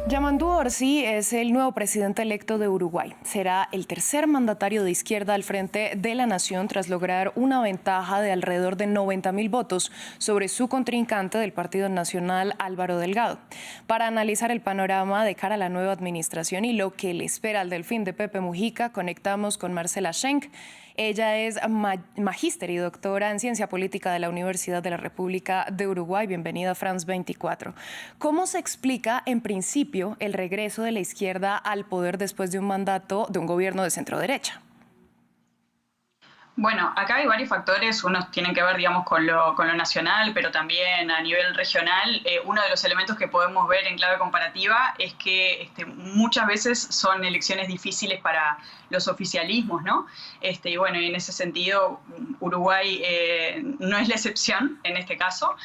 Yamandu Orsi es el nuevo presidente electo de Uruguay. Será el tercer mandatario de izquierda al frente de la nación tras lograr una ventaja de alrededor de 90.000 votos sobre su contrincante del Partido Nacional, Álvaro Delgado. Para analizar el panorama de cara a la nueva administración y lo que le espera al delfín de Pepe Mujica, conectamos con Marcela Schenk. Ella es magíster y doctora en Ciencia Política de la Universidad de la República de Uruguay. Bienvenida a France 24. ¿Cómo se explica, en principio, el regreso de la izquierda al poder después de un mandato de un gobierno de centro-derecha? Bueno, acá hay varios factores, unos tienen que ver, digamos, con lo nacional, pero también a nivel regional. Uno de los elementos que podemos ver en clave comparativa es que muchas veces son elecciones difíciles para los oficialismos, ¿no? Y bueno, y en ese sentido, Uruguay no es la excepción en este caso,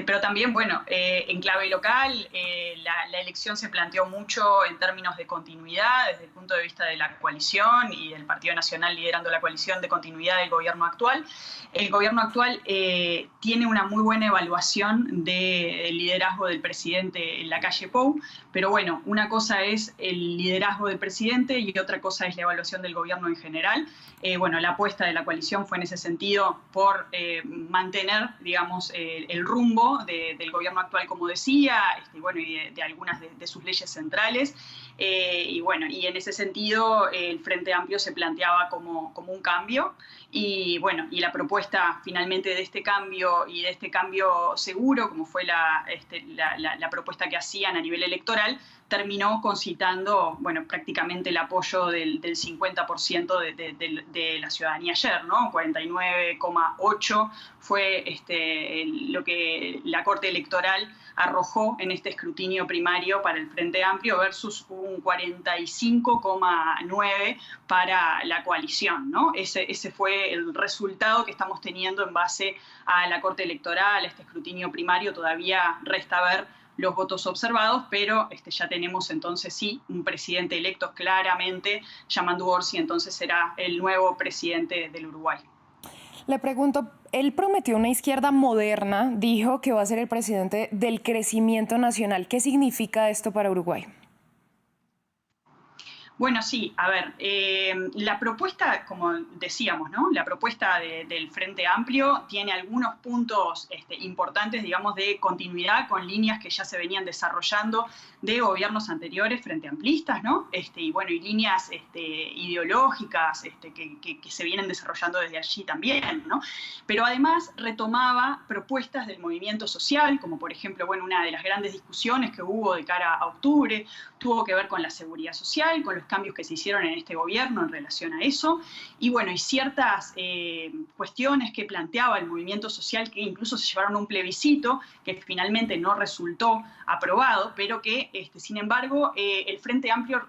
pero también, bueno, en clave local, la elección se planteó mucho en términos de continuidad, desde el punto de vista de la coalición y del Partido Nacional liderando la coalición de continuidad del gobierno actual. El gobierno actual tiene una muy buena evaluación del liderazgo del presidente Lacalle Pou, pero bueno, una cosa es el liderazgo del presidente y otra cosa es la evaluación del gobierno en general. Bueno, la apuesta de la coalición fue en ese sentido por mantener, digamos, el rumbo del gobierno actual, como decía, bueno, y de algunas de sus leyes centrales. Y bueno, y en ese sentido el Frente Amplio se planteaba como un cambio. Y bueno, y la propuesta finalmente de este cambio y de este cambio seguro, como fue la propuesta que hacían a nivel electoral, terminó concitando, bueno, prácticamente el apoyo del 50% de la ciudadanía ayer, ¿no? 49,8 fue lo que la Corte Electoral arrojó en este escrutinio primario para el Frente Amplio versus un 45,9 para la coalición, ¿no? Ese fue el resultado que estamos teniendo en base a la Corte Electoral, a este escrutinio primario. Todavía resta ver los votos observados, pero ya tenemos entonces sí un presidente electo claramente. Yamandu Orsi entonces será el nuevo presidente del Uruguay. Le pregunto, él prometió una izquierda moderna, dijo que va a ser el presidente del crecimiento nacional. ¿Qué significa esto para Uruguay? Bueno, sí, a ver, la propuesta, como decíamos, ¿no? La propuesta del Frente Amplio tiene algunos puntos importantes, digamos, de continuidad con líneas que ya se venían desarrollando de gobiernos anteriores frente amplistas, ¿no? Y bueno, y líneas ideológicas que se vienen desarrollando desde allí también, ¿no? Pero además retomaba propuestas del movimiento social, como por ejemplo, bueno, una de las grandes discusiones que hubo de cara a octubre tuvo que ver con la seguridad social, con los cambios que se hicieron en este gobierno en relación a eso, y bueno, y ciertas cuestiones que planteaba el movimiento social que incluso se llevaron a un plebiscito que finalmente no resultó aprobado, pero que, sin embargo, el Frente Amplio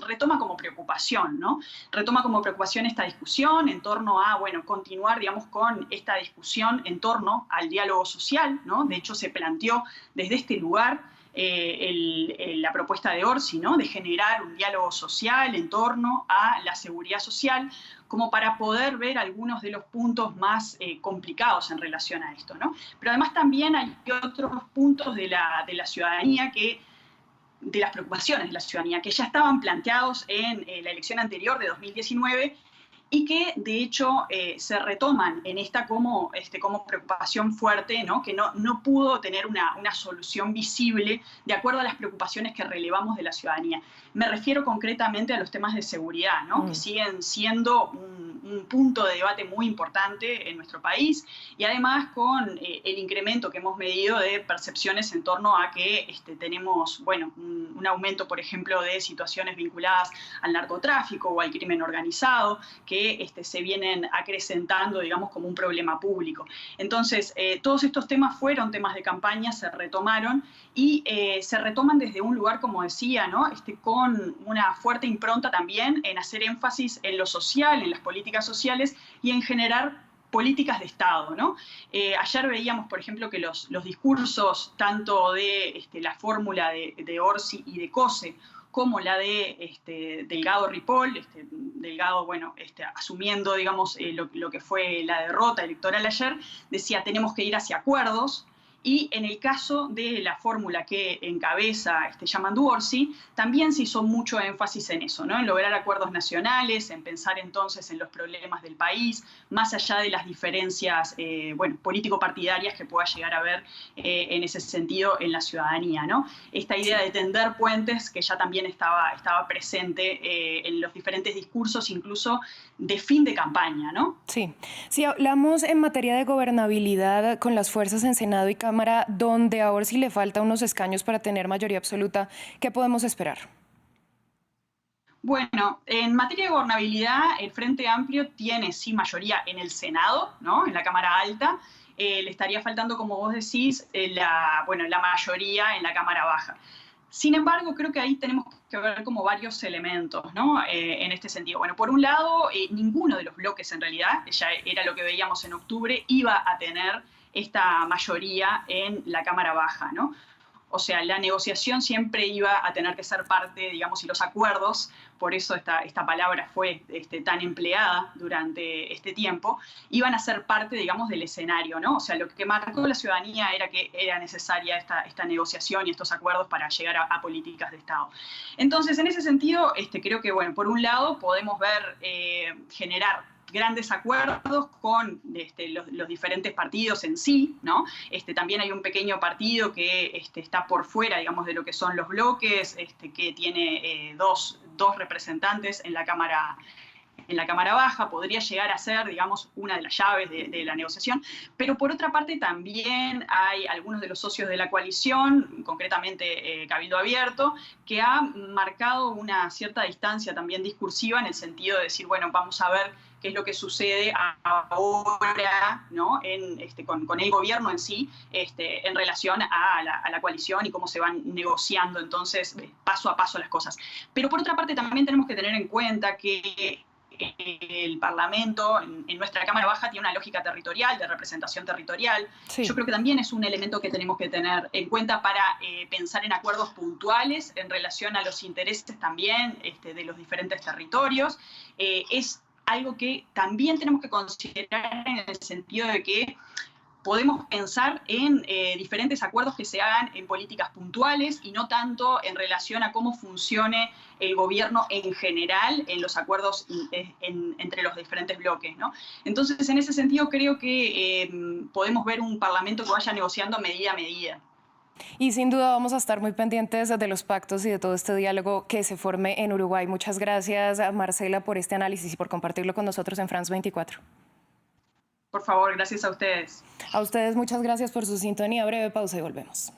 retoma como preocupación, ¿no? Retoma como preocupación esta discusión en torno a, bueno, continuar, digamos, con esta discusión en torno al diálogo social, ¿no? De hecho, se planteó desde este lugar la propuesta de Orsi, ¿no? De generar un diálogo social en torno a la seguridad social, como para poder ver algunos de los puntos más complicados en relación a esto, ¿no? Pero además también hay otros puntos de la ciudadanía de las preocupaciones de la ciudadanía, que ya estaban planteados en la elección anterior de 2019 y que de hecho se retoman en esta como preocupación fuerte, ¿no? Que no pudo tener una solución visible de acuerdo a las preocupaciones que relevamos de la ciudadanía. Me refiero concretamente a los temas de seguridad, ¿no? Que siguen siendo un punto de debate muy importante en nuestro país, y además con el incremento que hemos medido de percepciones en torno a que tenemos, bueno, un aumento, por ejemplo, de situaciones vinculadas al narcotráfico o al crimen organizado, que se vienen acrecentando, digamos, como un problema público. Entonces, todos estos temas fueron temas de campaña, se retomaron y se retoman desde un lugar, como decía, ¿no? Con una fuerte impronta también en hacer énfasis en lo social, en las políticas sociales y en generar políticas de Estado, ¿no? Ayer veíamos, por ejemplo, que los discursos tanto de la fórmula de Orsi y de Cose, como la de Delgado Ripoll, Delgado, bueno, asumiendo, digamos, lo que fue la derrota electoral ayer, decía tenemos que ir hacia acuerdos, Y en el caso de la fórmula que encabeza Yamandu Orsi, también se hizo mucho énfasis en eso, ¿no? En lograr acuerdos nacionales, en pensar entonces en los problemas del país, más allá de las diferencias político-partidarias que pueda llegar a haber en ese sentido en la ciudadanía, ¿no? Esta idea de tender puentes que ya también estaba presente en los diferentes discursos, incluso de fin de campaña, ¿no? Sí, si hablamos en materia de gobernabilidad con las fuerzas en Senado y Cámara, donde a Orsi le falta unos escaños para tener mayoría absoluta, ¿qué podemos esperar? Bueno, en materia de gobernabilidad, el Frente Amplio tiene sí mayoría en el Senado, ¿no? En la Cámara Alta. Le estaría faltando, como vos decís, la mayoría en la Cámara Baja. Sin embargo, creo que ahí tenemos que ver como varios elementos, ¿no? En este sentido. Bueno, por un lado, ninguno de los bloques en realidad, ya era lo que veíamos en octubre, iba a tener esta mayoría en la Cámara Baja, ¿no? O sea, la negociación siempre iba a tener que ser parte, digamos, y los acuerdos, por eso esta palabra fue tan empleada durante este tiempo, iban a ser parte, digamos, del escenario, ¿no? O sea, lo que marcó la ciudadanía era que era necesaria esta negociación y estos acuerdos para llegar a políticas de Estado. Entonces, en ese sentido, creo que, bueno, por un lado podemos ver generar grandes acuerdos con los diferentes partidos en sí, ¿no? También hay un pequeño partido que está por fuera, digamos, de lo que son los bloques, que tiene dos representantes en la Cámara Baja, podría llegar a ser, digamos, una de las llaves de la negociación, pero por otra parte también hay algunos de los socios de la coalición, concretamente Cabildo Abierto, que ha marcado una cierta distancia también discursiva en el sentido de decir, bueno, vamos a ver qué es lo que sucede ahora, ¿no? Con el gobierno en sí, en relación a la coalición y cómo se van negociando entonces paso a paso las cosas. Pero por otra parte también tenemos que tener en cuenta que el Parlamento en nuestra Cámara Baja tiene una lógica territorial, de representación territorial. Sí. Yo creo que también es un elemento que tenemos que tener en cuenta para pensar en acuerdos puntuales en relación a los intereses también de los diferentes territorios. Es algo que también tenemos que considerar en el sentido de que podemos pensar en diferentes acuerdos que se hagan en políticas puntuales y no tanto en relación a cómo funcione el gobierno en general en los acuerdos entre los diferentes bloques, ¿no? Entonces, en ese sentido, creo que podemos ver un parlamento que vaya negociando medida a medida. Y sin duda vamos a estar muy pendientes de los pactos y de todo este diálogo que se forme en Uruguay. Muchas gracias, Marcela, por este análisis y por compartirlo con nosotros en France 24. Por favor, gracias a ustedes. A ustedes muchas gracias por su sintonía. Breve pausa y volvemos.